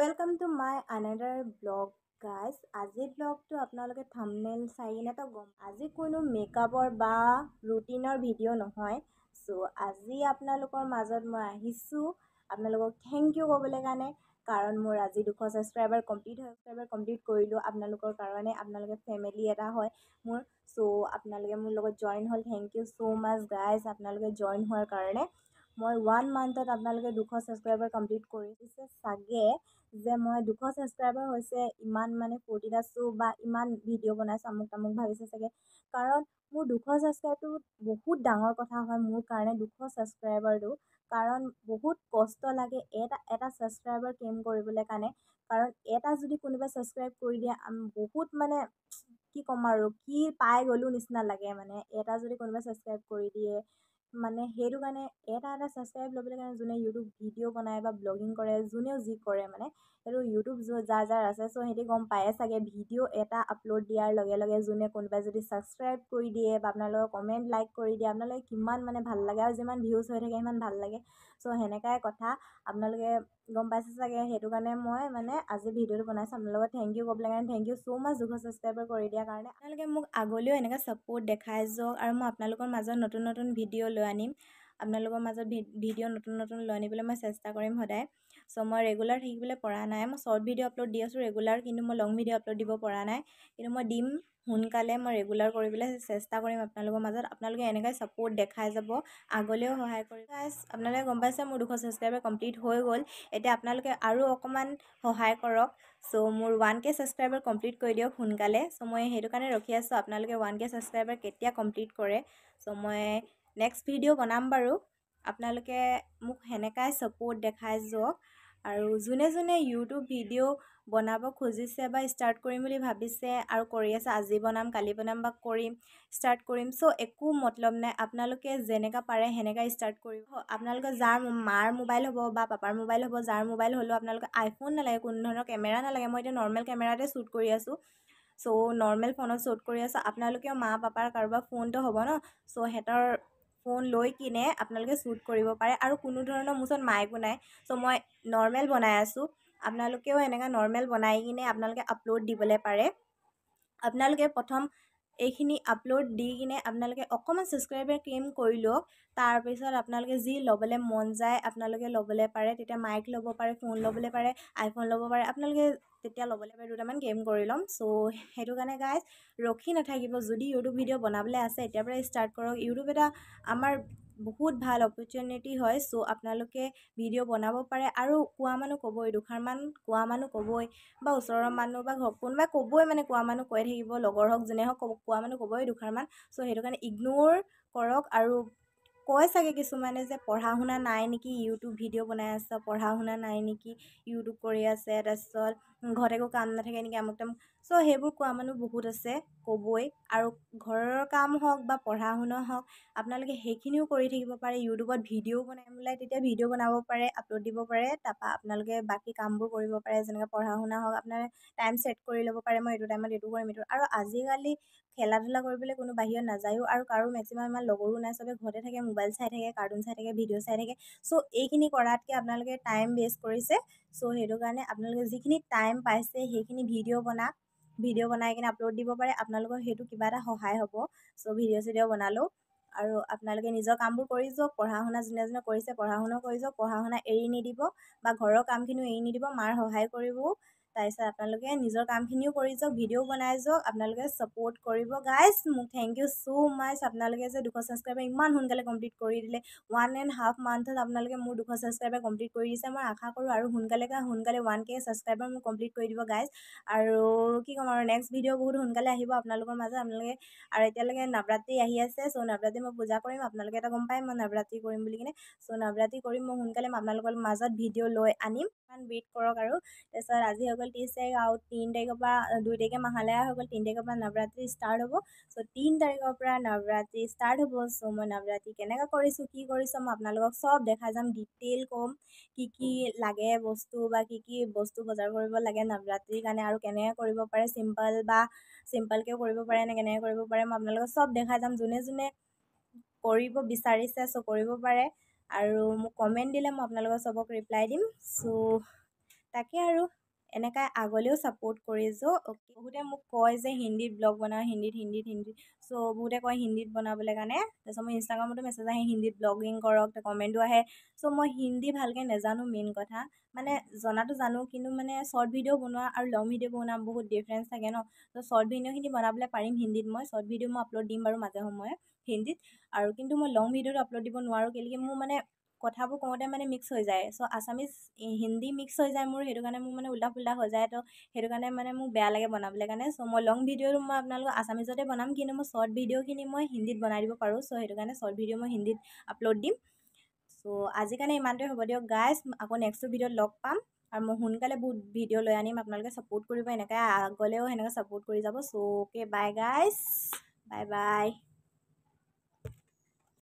Welcome to my another blog guys. আজি ব্লগটো আপোনালোকে thumbnail চাই কিনে তো গম আজি কোনো মেকআপৰ বা ৰুটিনৰ ভিডিঅ' নহয়। চ' আজি আপোনালোকৰ মাজত মই আহিছোঁ আপোনালোকক থেংক ইউ ক'বলৈ কাৰণে, কাৰণ মোৰ আজি 200 ছাবস্ক্ৰাইবাৰ কমপ্লিট কৰিলোঁ আপোনালোকৰ কাৰণে। আপোনালোকে ফেমিলি এটা হয় মোৰ। চ' আপোনালোকে মোৰ লগত জইন হ'ল, thank you so' much guys আপোনালোকে জইন হোৱাৰ কাৰণে। মই 1 মান্থত আপোনালোকে 200 ছাবস্ক্ৰাইবাৰ কমপ্লিট কৰি দিছে চাগে, যে মই 200 ছাবস্ক্ৰাইবাৰ হৈছে ইমান মানে ফূৰ্তিত আছোঁ বা ইমান ভিডিঅ' বনাইছোঁ আমুক তামুক ভাবিছে চাগে, কাৰণ মোৰ 200 ছাবস্ক্ৰাইবটো বহুত ডাঙৰ কথা হয় মোৰ কাৰণে। 200 ছাবস্ক্ৰাইবাৰটো কাৰণ বহুত কষ্ট লাগে এটা ছাবস্ক্ৰাইবাৰ ক্লেইম কৰিবলৈ কাৰণে, কাৰণ এটা যদি কোনোবাই ছাবস্ক্ৰাইব কৰি দিয়ে বহুত মানে কি ক'ম আৰু, কি পাই গ'লো নিচিনা লাগে। মানে এটা যদি কোনোবাই ছাবস্ক্ৰাইব কৰি দিয়ে মানে সেইটো কাৰণে এটা ছাবস্ক্ৰাইব ল'বলৈ কাৰণে যোনে ইউটিউব ভিডিঅ' বনায় বা ব্লগিং কৰে, যোনেও যি কৰে মানে সেইটো ইউটিউব যাৰ আছে চ' সিহঁতি গম পায়ে চাগে। ভিডিঅ' এটা আপলোড দিয়াৰ লগে লগে যোনে কোনোবাই যদি ছাবস্ক্ৰাইব কৰি দিয়ে বা আপোনালোকৰ কমেণ্ট লাইক কৰি দিয়ে, আপোনালোকে কিমান মানে ভাল লাগে আৰু যিমান ভিউজ হৈ থাকে সিমান ভাল লাগে। চ' সেনেকাই কথা আপোনালোকে গম পাইছে চাগে। সেইটো কাৰণে মই মানে আজি ভিডিঅ'টো বনাইছোঁ আপোনালোকক থেংক ইউ ক'বলৈ কাৰণে। Thank you so' much 200 subscriber কৰি দিয়াৰ কাৰণে। আপোনালোকে মোক আগলৈও এনেকৈ ছাপোৰ্ট দেখাই যাওক আৰু মই আপোনালোকৰ মাজত নতুন নতুন ভিডিঅ' লৈ আনিম। আপোনালোকৰ মাজত ভিডিঅ' নতুন লৈ আনিবলৈ মই চেষ্টা কৰিম সদায়। চ' মই ৰেগুলাৰ থাকিবলৈ পৰা নাই। মই শ্বৰ্ট ভিডিঅ' আপলোড দি আছোঁ ৰেগুলাৰ, কিন্তু মই লং ভিডিঅ' আপলোড দিব পৰা নাই। কিন্তু মই দিম সোনকালে, মই ৰেগুলাৰ কৰিবলৈ চেষ্টা কৰিম আপোনালোকৰ মাজত। আপোনালোকে এনেকৈ ছাপোৰ্ট দেখাই যাব, আগলৈও সহায় কৰিব। আপোনালোকে গম পাইছে মোৰ 200 ছাবস্ক্ৰাইবাৰ কমপ্লিট হৈ গ'ল। এতিয়া আপোনালোকে আৰু অকণমান সহায় কৰক। চ' মোৰ 1K ছাবস্ক্ৰাইবাৰ কমপ্লিট কৰি দিয়ক সোনকালে। চ' মই সেইটো কাৰণে ৰখি আছোঁ আপোনালোকে 1K ছাবস্ক্ৰাইবাৰ কেতিয়া কমপ্লিট কৰে। চ' মই নেক্সট ভিডিঅ' বনাম বাৰু, আপোনালোকে মোক সেনেকাই ছাপোৰ্ট দেখাই যাওক। আৰু যোনে যোনে ইউটিউব ভিডিঅ' বনাব খুজিছে বা ষ্টাৰ্ট কৰিম বুলি ভাবিছে আৰু কৰি আছে, আজি বনাম কালি বনাম বা ষ্টাৰ্ট কৰিম, চ' একো মতলব নাই। আপোনালোকে যেনেকৈ পাৰে সেনেকৈ ষ্টাৰ্ট কৰিব। আপোনালোকৰ যাৰ মাৰ মোবাইল হ'ব বা পাপাৰ মোবাইল হ'ব, যাৰ মোবাইল হ'লেও আপোনালোকে আইফোন নালাগে, কোনো ধৰণৰ কেমেৰা নালাগে। মই এতিয়া নৰ্মেল কেমেৰাতে শ্বুট কৰি আছোঁ। চ' নৰ্মেল ফোনত শ্বুট কৰি আছোঁ। আপোনালোকেও মা পাপাৰ কাৰোবাৰ ফোনটো হ'ব ন, চ' সিহঁতৰ ফোন লৈ কিনে আপোনালোকে শ্বুট কৰিব পাৰে। আৰু কোনো ধৰণৰ মোৰ ওচৰত মাইকো নাই, চ' মই নৰ্মেল বনাই আছোঁ। আপোনালোকেও এনেকৈ নৰ্মেল বনাই কিনে আপোনালোকে আপলোড দিবলৈ পাৰে। আপোনালোকে প্ৰথম এইখিনি আপলোড দি কিনে আপোনালোকে অকণমান ছাবস্ক্ৰাইবাৰ ক্লেইম কৰি লওক। তাৰপিছত আপোনালোকে যি ল'বলৈ মন যায় আপোনালোকে ল'বলৈ পাৰে। তেতিয়া মাইক ল'ব পাৰে, ফোন ল'বলৈ পাৰে, আইফোন ল'ব পাৰে। আপোনালোকে তেতিয়া ল'বলৈ পাৰে, দুটামান ক্লেইম কৰি ল'ম। চ' সেইটো কাৰণে গাইজ ৰখি নাথাকিব। যদি ইউটিউব ভিডিঅ' বনাবলৈ আছে এতিয়াৰ পৰাই ষ্টাৰ্ট কৰক। ইউটিউব এটা আমাৰ বহুত ভাল অপৰচুনিটি হয়। চ' আপোনালোকে ভিডিঅ' বনাব পাৰে। আৰু কোৱা মানুহ ক'বই, দুষাৰমান কোৱা মানুহ ক'বই, বা ওচৰৰ মানুহ বা কোনোবাই ক'বই, মানে কোৱা মানুহ কৈ থাকিব, লগৰ হওক যোনে হওক কোৱা মানুহ ক'বই দুষাৰমান। চ' সেইটো কাৰণে ইগন'ৰ কৰক। আৰু কয় চাগে কিছুমানে যে পঢ়া শুনা নাই নেকি ইউটিউব ভিডিঅ' বনাই আছে, পঢ়া শুনা নাই নেকি ইউটিউব কৰি আছে, তাৰপিছত ঘৰত একো কাম নাথাকে নেকি আমুক তামুক। চ' সেইবোৰ কোৱা মানুহ বহুত আছে, ক'বই। আৰু ঘৰৰ কাম হওক বা পঢ়া শুনা হওক আপোনালোকে সেইখিনিও কৰি থাকিব পাৰে। ইউটিউবত ভিডিঅ' বনাই পেলাই তেতিয়া ভিডিঅ' বনাব পাৰে, আপলোড দিব পাৰে। তাৰপৰা আপোনালোকে বাকী কামবোৰ কৰিব পাৰে, যেনেকৈ পঢ়া শুনা হওক। আপোনাৰ টাইম ছেট কৰি ল'ব পাৰে, মই এইটো টাইমত এইটো কৰিম এইটো। আৰু আজিকালি খেলা ধূলা কৰিবলৈ কোনো বাহিৰত নাযায়ও, আৰু কাৰো মেক্সিমাম ইমান লগৰো নাই, চবে ঘৰতে থাকে, মোবাইল চাই থাকে, কাৰ্টুন চাই থাকে, ভিডিঅ' চাই থাকে। চ' এইখিনি কৰাতকৈ আপোনালোকে টাইম ৱেষ্ট কৰিছে। চ' সেইটো কাৰণে আপোনালোকে যিখিনি টাইম পাইছে সেইখিনি ভিডিঅ' বনাই কিনে আপলোড দিব পাৰে। আপোনালোকৰ সেইটো কিবা এটা সহায় হ'ব। চ' ভিডিঅ' চিডিঅ' বনালেও। আৰু আপোনালোকে নিজৰ কামবোৰ কৰি যাওক। পঢ়া শুনা যোনে যোনে কৰিছে পঢ়া শুনাও কৰি যাওক, পঢ়া শুনা এৰি নিদিব বা ঘৰৰ কামখিনিও এৰি নিদিব, মাৰ সহায় কৰিবও। তাৰপিছত আপোনালোকে নিজৰ কামখিনিও কৰি যাওক, ভিডিঅ'ও বনাই যাওক। আপোনালোকে ছাপোৰ্ট কৰিব গাইজ। মোক থেংক ইউ ছ' মাছ। আপোনালোকে যে 200 ছাবস্ক্ৰাইবাৰ ইমান সোনকালে কমপ্লিট কৰি দিলে। 1.5 মান্থত আপোনালোকে মোৰ 200 ছাবস্ক্ৰাইবাৰ কমপ্লিট কৰি দিছে। মই আশা কৰোঁ আৰু সোনকালে 1K ছাবস্ক্ৰাইবাৰ মোক কমপ্লিট কৰি দিব গাইজ। আৰু কি ক'ম আৰু, নেক্সট ভিডিঅ' বহুত সোনকালে আহিব আপোনালোকৰ মাজত। আপোনালোকে আৰু এতিয়ালৈকে নৱৰাত্ৰি আহি আছে। চ' নৱৰাত্ৰি মই পূজা কৰিম, আপোনালোকে এটা গম পায় মই নৱৰাত্ৰি কৰিম বুলি কিনে। চ' নৱৰাত্ৰি কৰিম মই সোনকালে, মই আপোনালোকৰ মাজত ভিডিঅ' লৈ আনিম। ৱেইট কৰক। আৰু তাৰপিছত আজি হৈ গ'ল 30 তাৰিখ, আৰু 3 তাৰিখৰ পৰা 2 তাৰিখে মহালয়া হৈ গ'ল, 3 তাৰিখৰ পৰা নৱৰাত্ৰি ষ্টাৰ্ট হ'ব। চ' 3 তাৰিখৰ পৰা নৱৰাত্ৰি ষ্টাৰ্ট হ'ব। চ' মই নৱৰাত্ৰি কেনেকৈ কৰিছোঁ, কি কৰিছোঁ, মই আপোনালোকক চব দেখাই যাম, ডিটেইল ক'ম। কি লাগে বস্তু বা কি বস্তু বজাৰ কৰিব লাগে নৱৰাত্ৰিৰ কাৰণে, আৰু কেনেকৈ কৰিব পাৰে, চিম্পলকৈও কৰিব পাৰে নে কেনেকৈ কৰিব পাৰে, মই আপোনালোকক চব দেখাই যাম। যোনে যোনে কৰিব বিচাৰিছে চ' কৰিব পাৰে। আৰু মোক কমেণ্ট দিলে মই আপোনালোকক চবক ৰিপ্লাই দিম। চ' তাকে আৰু এনেকৈ আগলৈও ছাপোৰ্ট কৰিছোঁ অ'কে। বহুতে মোক কয় যে হিন্দীত ব্লগ বনাওঁ, হিন্দীত চ' বহুতে কয় হিন্দীত বনাবলৈ কাৰণে। তাৰপিছত মোৰ ইনষ্টাগ্ৰামতো মেছেজ আহে হিন্দীত ব্লগিং কৰক, কমেণ্টো আহে। চ' মই হিন্দী ভালকৈ নাজানো, মেইন কথা মানে জনাটো জানো, কিন্তু মানে শ্বৰ্ট ভিডিঅ' বনোৱা আৰু লং ভিডিঅ' বনোৱা বহুত ডিফাৰেঞ্চ থাকে ন। ত' শ্বৰ্ট ভিডিঅ'খিনি বনাবলৈ পাৰিম হিন্দীত। মই শ্বৰ্ট ভিডিঅ' মই আপলোড দিম বাৰু মাজে সময়ে হিন্দীত, আৰু কিন্তু মই লং ভিডিঅ'টো আপলোড দিব নোৱাৰোঁ কেলৈ মোৰ মানে কথাবোৰ কওঁতে মানে মিক্স হৈ যায়। চ' আছামিজ হিন্দী মিক্স হৈ যায় মোৰ, সেইটো কাৰণে মোৰ মানে উল্টা পুল্টা হৈ যায়। তো সেইটো কাৰণে মানে মোক বেয়া লাগে বনাবলৈ কাৰণে। চ' মই লং ভিডিঅ'টো মই আপোনালোকক আছামিজতে বনাম, কিন্তু মই শ্বৰ্ট ভিডিঅ'খিনি মই হিন্দীত বনাই দিব পাৰোঁ। চ' সেইটো কাৰণে শ্বৰ্ট ভিডিঅ' মই হিন্দীত আপলোড দিম। চ' আজিৰ কাৰণে ইমানটোৱে হ'ব দিয়ক গাইজ। আকৌ নেক্সট ভিডিঅ'ত লগ পাম, আৰু মই সোনকালে বহুত ভিডিঅ' লৈ আনিম। আপোনালোকে ছাপোৰ্ট কৰিব, এনেকৈ আগলৈও সেনেকৈ ছাপোৰ্ট কৰি যাব। So' okay bye guys, bye বাই।